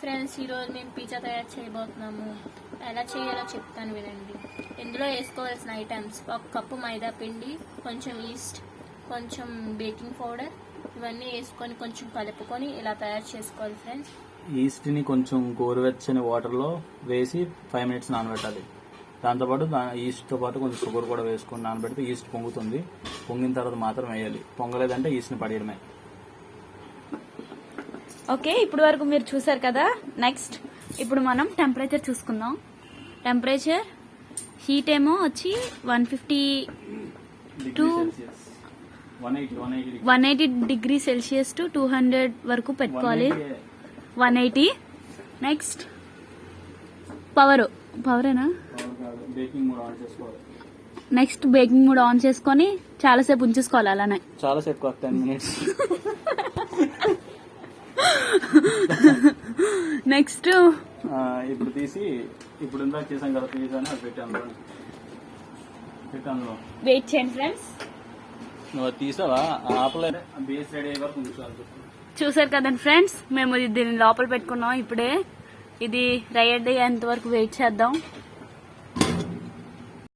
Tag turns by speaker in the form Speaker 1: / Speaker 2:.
Speaker 1: Friends, ఈరోజు మేము pizza తయారు చేయబోతున్నాము. ఎలా చేయాలో చెప్తాను వినండి. ఇందులో వేసుకోవాల్సిన ఐటమ్స్: 1 కప్పు మైదా పిండి, కొంచెం ఈస్ట్, కొంచెం బేకింగ్ పౌడర్, ఇవన్నీ వేసుకొని కొంచెం కలుపుకొని ఇలా తయారు చేసుకోవాలి ఫ్రెండ్స్.
Speaker 2: ఈస్ట్ని కొంచెం గోరువెచ్చని వాటర్లో వేసి 5 minutes నానబెట్టాలి. దాంతోపాటు ఈస్ట్తో పాటు కొంచెం షుగర్ కూడా వేసుకొని నానబెడితే ఈస్ట్ పొంగుతుంది. పొంగిన తర్వాత మాత్రం వేయాలి. పొంగలేదంటే ఈస్ట్ని పడేయడమే.
Speaker 3: ఓకే, ఇప్పుడు వరకు మీరు చూసారు కదా. నెక్స్ట్ ఇప్పుడు మనం టెంపరేచర్ చూసుకుందాం. టెంపరేచర్ హీట్ ఏమో వచ్చి 180 డిగ్రీ సెల్సియస్ టు 200 వరకు పెట్టుకోవాలి. 180. నెక్స్ట్ పవరేనా? నెక్స్ట్ బేకింగ్ మోడ్ ఆన్ చేసుకొని చాలాసేపు ఉంచేసుకోవాలి. అలానే
Speaker 2: చాలాసేపు 10 minutes.
Speaker 3: నెక్స్ట్
Speaker 2: ఇప్పుడు తీసి ఇప్పుడు ఇందాక చేసాం కదా పిజ్జాని అది పెట్టాను.
Speaker 3: వెయిట్ చేయండి ఫ్రెండ్స్.
Speaker 2: నువ్వు తీసావా? ఆపలేదు. బేస్ రెడీ అయ్యే వరకు ఉంచాలి.
Speaker 3: చూసారు కదండి ఫ్రెండ్స్, మేము దీన్ని లోపల పెట్టుకున్నాం. ఇప్పుడే ఇది రెడీ అయ్యేంత వరకు వెయిట్ చేద్దాం.